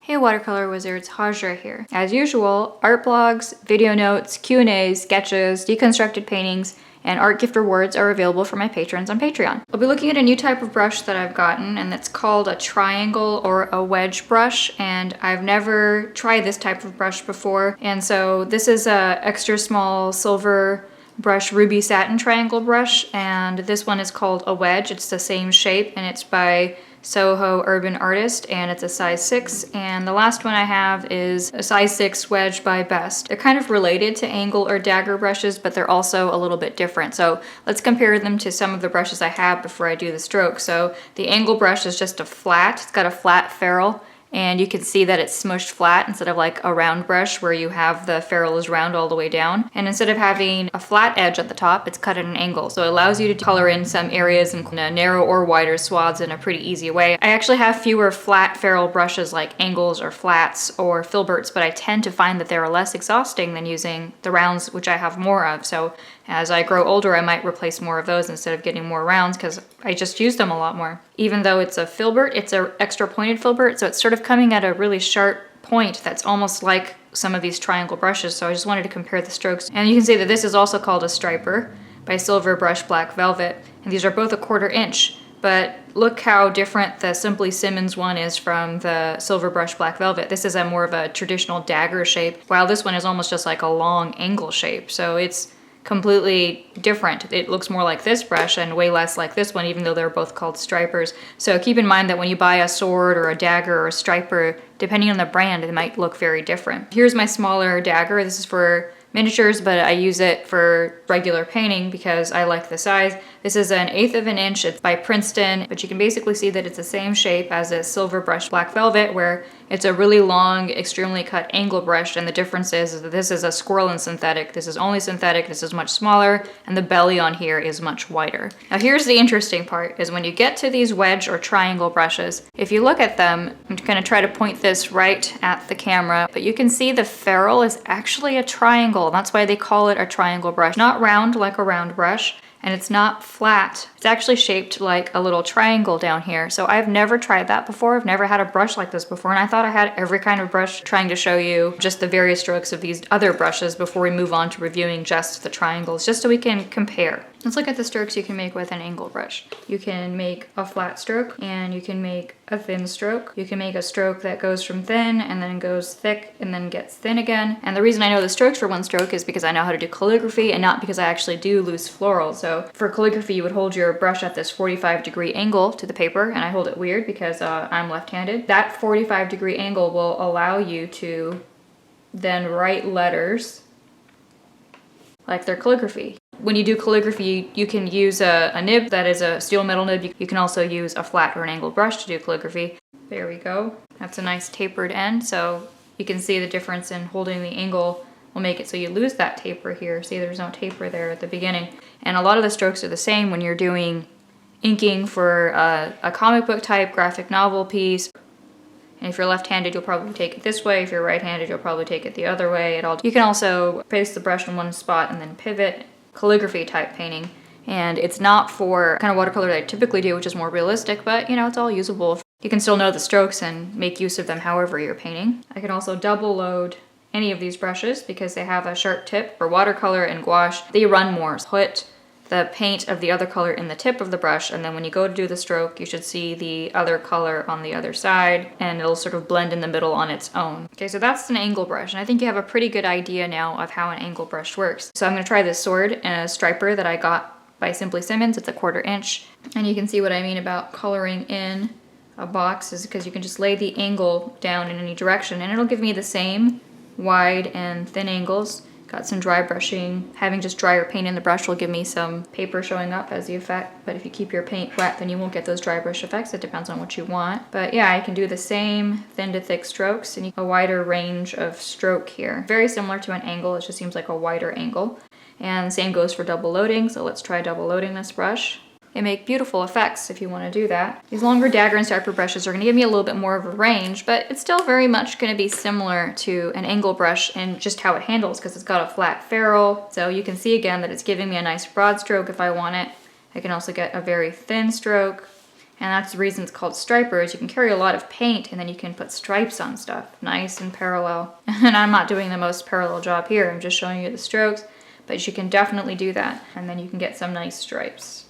Hey watercolor wizards, Hajra here. As usual, art blogs, video notes, Q&As, sketches, deconstructed paintings, and art gift rewards are available for my patrons on Patreon. I'll be looking at a new type of brush that I've gotten, and it's called a triangle or a wedge brush, and I've never tried this type of brush before. And so this is a extra small silver brush ruby satin triangle brush, and this one is called a wedge. It's the same shape, and it's by Soho Urban Artist, and it's a size 6, and the last one I have is a size 6 wedge by Best. They're kind of related to angle or dagger brushes, but they're also a little bit different. So let's compare them to some of the brushes I have before I do the stroke. So the angle brush is just a flat, it's got a flat ferrule, and you can see that it's smushed flat instead of like a round brush where you have the ferrule is round all the way down. And instead of having a flat edge at the top, it's cut at an angle. So it allows you to color in some areas in narrow or wider swaths in a pretty easy way. I actually have fewer flat ferrule brushes like angles or flats or filberts, but I tend to find that they're less exhausting than using the rounds, which I have more of. So as I grow older, I might replace more of those instead of getting more rounds because I just use them a lot more. Even though it's a filbert, it's an extra pointed filbert, so it's sort of coming at a really sharp point that's almost like some of these triangle brushes, so I just wanted to compare the strokes. And you can see that this is also called a striper by Silver Brush Black Velvet, and these are both a 1/4 inch. But look how different the Simply Simmons one is from the Silver Brush Black Velvet. This is a more of a traditional dagger shape, while this one is almost just like a long angle shape. So it's completely different. It looks more like this brush and way less like this one, even though they're both called stripers. So keep in mind that when you buy a sword or a dagger or a striper, depending on the brand, it might look very different. Here's my smaller dagger. This is for miniatures, but I use it for regular painting because I like the size. This is an 1/8 of an inch. It's by Princeton, but you can basically see that it's the same shape as a Silver Brush Black Velvet, where it's a really long, extremely cut angle brush, and the difference is that this is a squirrel and synthetic. This is only synthetic, this is much smaller, and the belly on here is much wider. Now here's the interesting part, is when you get to these wedge or triangle brushes, if you look at them, I'm gonna try to point this right at the camera, but you can see the ferrule is actually a triangle. That's why they call it a triangle brush. Not round like a round brush, and it's not flat. It's actually shaped like a little triangle down here. So I've never tried that before. I've never had a brush like this before, and I thought I had every kind of brush, trying to show you just the various strokes of these other brushes before we move on to reviewing just the triangles, just so we can compare. Let's look at the strokes you can make with an angle brush. You can make a flat stroke, and you can make a thin stroke. You can make a stroke that goes from thin and then goes thick and then gets thin again. And the reason I know the strokes for one stroke is because I know how to do calligraphy and not because I actually do loose floral. So for calligraphy, you would hold your brush at this 45-degree angle to the paper, and I hold it weird because I'm left-handed. That 45-degree angle will allow you to then write letters like their calligraphy. When you do calligraphy, you can use a nib that is a steel metal nib. You can also use a flat or an angled brush to do calligraphy. There we go. That's a nice tapered end, so you can see the difference in holding the angle will make it so you lose that taper here. See, there's no taper there at the beginning. And a lot of the strokes are the same when you're doing inking for a comic book type graphic novel piece. And if you're left-handed, you'll probably take it this way. If you're right-handed, you'll probably take it the other way. You can also place the brush in one spot and then pivot. Calligraphy type painting. And it's not for kind of watercolor that I typically do, which is more realistic, but you know, it's all usable. You can still know the strokes and make use of them however you're painting. I can also double load any of these brushes because they have a sharp tip. For watercolor and gouache, they run more. Put the paint of the other color in the tip of the brush, and then when you go to do the stroke, you should see the other color on the other side, and it'll sort of blend in the middle on its own. Okay, so that's an angle brush, and I think you have a pretty good idea now of how an angle brush works. So I'm gonna try this sword and a striper that I got by Simply Simmons. It's a 1/4 inch, and you can see what I mean about coloring in a box is because you can just lay the angle down in any direction, and it'll give me the same wide and thin angles. Got some dry brushing. Having just drier paint in the brush will give me some paper showing up as the effect, but if you keep your paint wet, then you won't get those dry brush effects. It depends on what you want. But yeah, I can do the same thin to thick strokes and a wider range of stroke here. Very similar to an angle, it just seems like a wider angle. And the same goes for double loading, so let's try double loading this brush. They make beautiful effects if you want to do that. These longer dagger and striper brushes are going to give me a little bit more of a range, but it's still very much going to be similar to an angle brush in just how it handles because it's got a flat ferrule. So you can see again that it's giving me a nice broad stroke if I want it. I can also get a very thin stroke, And that's the reason it's called striper, is you can carry a lot of paint and then you can put stripes on stuff, nice and parallel. And I'm not doing the most parallel job here, I'm just showing you the strokes, but you can definitely do that. And then you can get some nice stripes.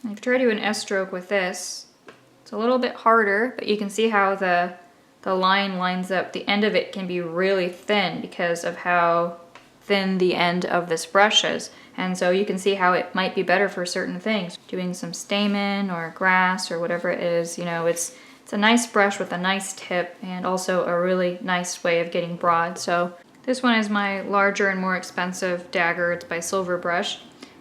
And if you try to do an S stroke with this, it's a little bit harder, but you can see how the line lines up. The end of it can be really thin because of how thin the end of this brush is. And so you can see how it might be better for certain things. Doing some stamen or grass or whatever it is, you know, it's a nice brush with a nice tip and also a really nice way of getting broad. So this one is my larger and more expensive Dagger. It's by Silver Brush.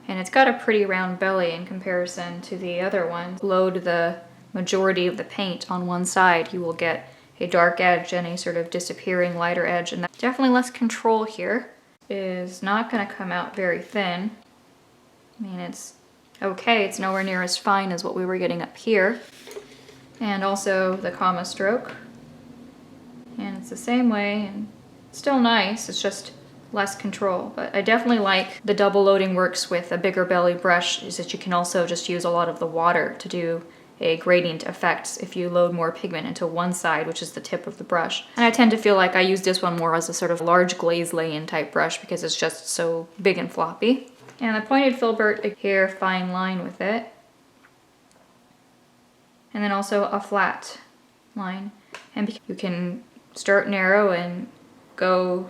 And it's got a pretty round belly in comparison to the other one. Load the majority of the paint on one side, you will get a dark edge and a sort of disappearing lighter edge, and that's definitely less control here. Is not going to come out very thin. I mean, it's okay, it's nowhere near as fine as what we were getting up here. And also the comma stroke. And it's the same way, and still nice, it's just less control. But I definitely like the double loading works with a bigger belly brush, is that you can also just use a lot of the water to do a gradient effect if you load more pigment into one side, which is the tip of the brush. And I tend to feel like I use this one more as a sort of large glaze lay-in type brush because it's just so big and floppy. And the pointed filbert here, fine line with it. And then also a flat line. And you can start narrow and go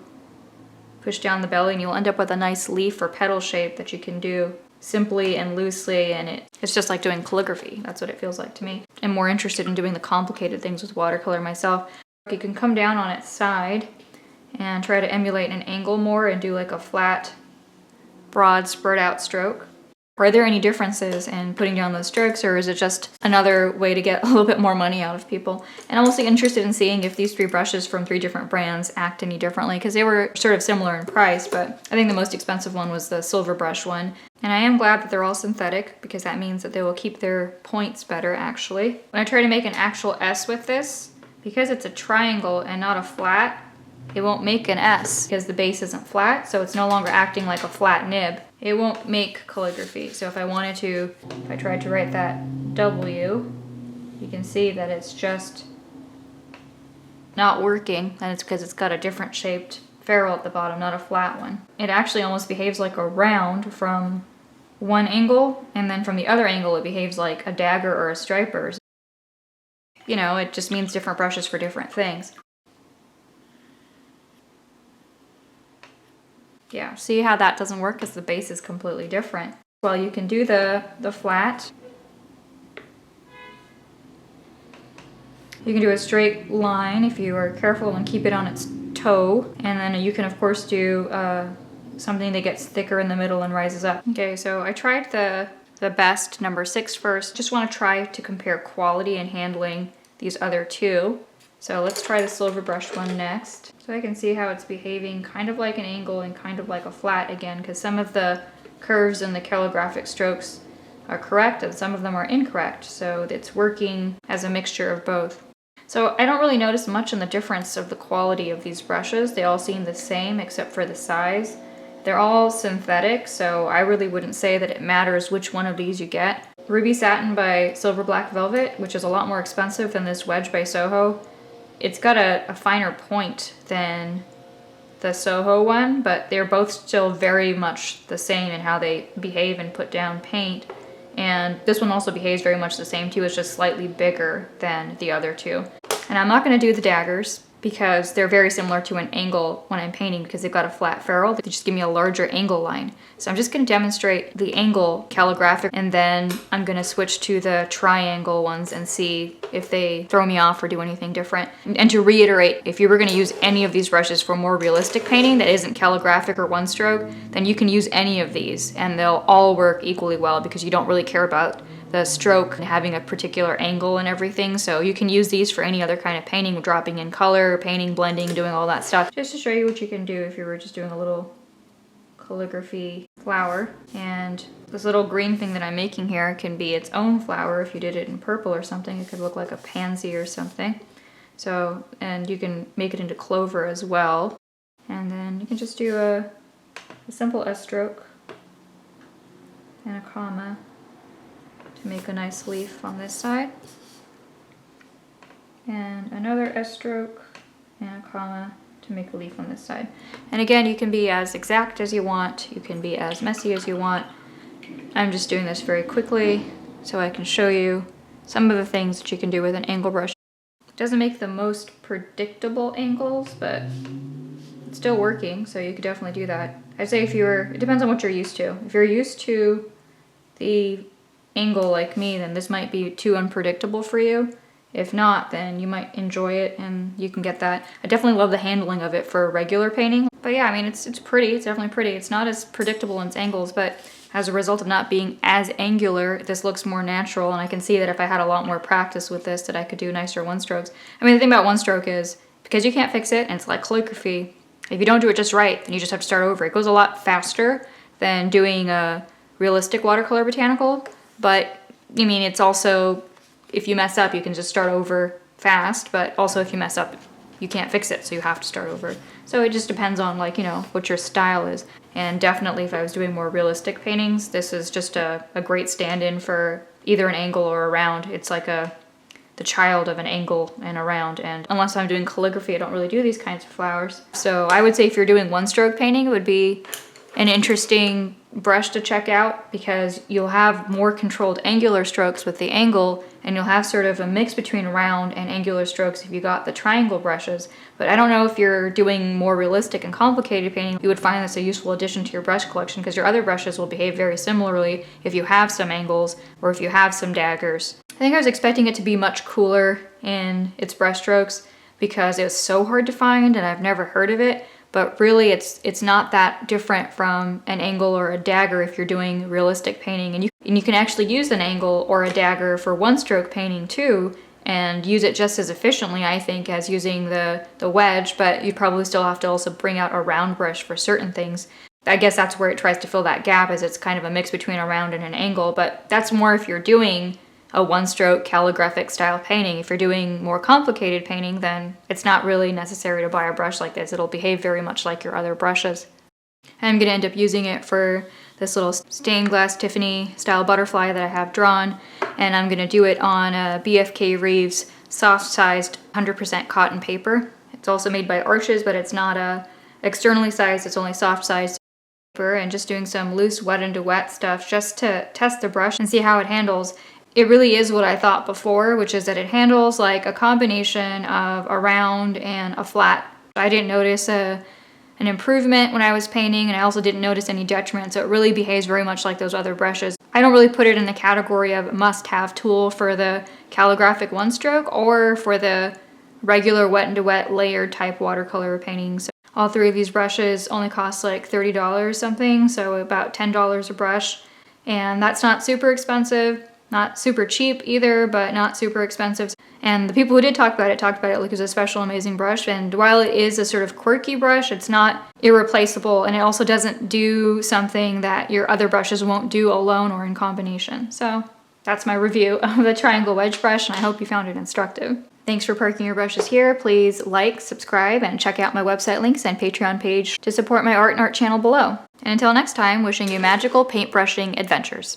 push down the belly and you'll end up with a nice leaf or petal shape that you can do simply and loosely, and it's just like doing calligraphy. That's what it feels like to me. I'm more interested in doing the complicated things with watercolor myself. You can come down on its side and try to emulate an angle more and do like a flat, broad, spread out stroke. Are there any differences in putting down those strokes, or is it just another way to get a little bit more money out of people? And I'm also interested in seeing if these three brushes from three different brands act any differently, because they were sort of similar in price, but I think the most expensive one was the Silver Brush one. And I am glad that they're all synthetic, because that means that they will keep their points better, actually. When I try to make an actual S with this, because it's a triangle and not a flat, it won't make an S because the base isn't flat, so it's no longer acting like a flat nib. It won't make calligraphy. So if I wanted to, if I tried to write that W, you can see that it's just not working, and it's because it's got a different shaped ferrule at the bottom, not a flat one. It actually almost behaves like a round from one angle, and then from the other angle it behaves like a dagger or a striper. You know, it just means different brushes for different things. Yeah, see how that doesn't work because the base is completely different. Well, you can do the flat. You can do a straight line if you are careful and keep it on its toe. And then you can, of course, do something that gets thicker in the middle and rises up. Okay, so I tried the best number 6 first. Just want to try to compare quality and handling these other two. So let's try the Silver Brush one next. So I can see how it's behaving kind of like an angle and kind of like a flat again, because some of the curves and the calligraphic strokes are correct and some of them are incorrect. So it's working as a mixture of both. So I don't really notice much in the difference of the quality of these brushes. They all seem the same except for the size. They're all synthetic, so I really wouldn't say that it matters which one of these you get. Ruby Satin by Silver Black Velvet, which is a lot more expensive than this Wedge by Soho. It's got a finer point than the Soho one, but they're both still very much the same in how they behave and put down paint. And this one also behaves very much the same too, it's just slightly bigger than the other two. And I'm not going to do the daggers because they're very similar to an angle when I'm painting because they've got a flat ferrule. They just give me a larger angle line. So I'm just going to demonstrate the angle calligraphic, and then I'm going to switch to the triangle ones and see if they throw me off or do anything different. And to reiterate, if you were going to use any of these brushes for more realistic painting that isn't calligraphic or one stroke, then you can use any of these and they'll all work equally well because you don't really care about the stroke having a particular angle and everything. So you can use these for any other kind of painting, dropping in color, painting, blending, doing all that stuff. Just to show you what you can do if you were just doing a little calligraphy flower. And this little green thing that I'm making here can be its own flower. If you did it in purple or something, it could look like a pansy or something. So, and you can make it into clover as well. And then you can just do a simple S stroke. and a comma to make a nice leaf on this side. And another S-stroke and a comma to make a leaf on this side. And again, you can be as exact as you want. You can be as messy as you want. I'm just doing this very quickly so I can show you some of the things that you can do with an angle brush. It doesn't make the most predictable angles, but it's still working, so you could definitely do that. I'd say it depends on what you're used to. If you're used to the angle like me, then this might be too unpredictable for you. If not, then you might enjoy it and you can get that. I definitely love the handling of it for regular painting. But yeah, I mean, it's pretty, it's definitely pretty. It's not as predictable in its angles, but as a result of not being as angular, this looks more natural, and I can see that if I had a lot more practice with this, that I could do nicer one strokes. I mean, the thing about one stroke is, because you can't fix it, and it's like calligraphy, if you don't do it just right, then you just have to start over. It goes a lot faster than doing a realistic watercolor botanical, but I mean, it's also, if you mess up, you can just start over fast, but also if you mess up, you can't fix it, so you have to start over. So it just depends on, like, you know, what your style is. And definitely if I was doing more realistic paintings, this is just a great stand-in for either an angle or a round. It's like the child of an angle and a round, and unless I'm doing calligraphy, I don't really do these kinds of flowers. So I would say if you're doing one-stroke painting, it would be an interesting brush to check out, because you'll have more controlled angular strokes with the angle, and you'll have sort of a mix between round and angular strokes if you got the triangle brushes. But I don't know if you're doing more realistic and complicated painting, you would find this a useful addition to your brush collection, because your other brushes will behave very similarly if you have some angles or if you have some daggers. I think I was expecting it to be much cooler in its brush strokes because it was so hard to find and I've never heard of it. But really it's not that different from an angle or a dagger if you're doing realistic painting. And you can actually use an angle or a dagger for one-stroke painting too, and use it just as efficiently, I think, as using the wedge, but you'd probably still have to also bring out a round brush for certain things. I guess that's where it tries to fill that gap, is it's kind of a mix between a round and an angle, but that's more if you're doing a one-stroke calligraphic style painting. If you're doing more complicated painting, then it's not really necessary to buy a brush like this. It'll behave very much like your other brushes. I'm gonna end up using it for this little stained glass Tiffany style butterfly that I have drawn, and I'm gonna do it on a BFK Reeves soft-sized 100% cotton paper. It's also made by Arches, but it's not externally sized, it's only soft-sized paper, and just doing some loose wet into wet stuff just to test the brush and see how it handles. It really is what I thought before, which is that it handles like a combination of a round and a flat. I didn't notice an improvement when I was painting, and I also didn't notice any detriment, so it really behaves very much like those other brushes. I don't really put it in the category of must-have tool for the calligraphic one-stroke or for the regular wet into wet layered type watercolor paintings. All three of these brushes only cost like $30 something, so about $10 a brush, and that's not super expensive. Not super cheap either, but not super expensive. And the people who did talk about it like it was a special amazing brush, and while it is a sort of quirky brush, it's not irreplaceable, and it also doesn't do something that your other brushes won't do alone or in combination. So that's my review of the triangle wedge brush, and I hope you found it instructive. Thanks for parking your brushes here. Please like, subscribe, and check out my website links and Patreon page to support my art and art channel below. And until next time, wishing you magical paintbrushing adventures.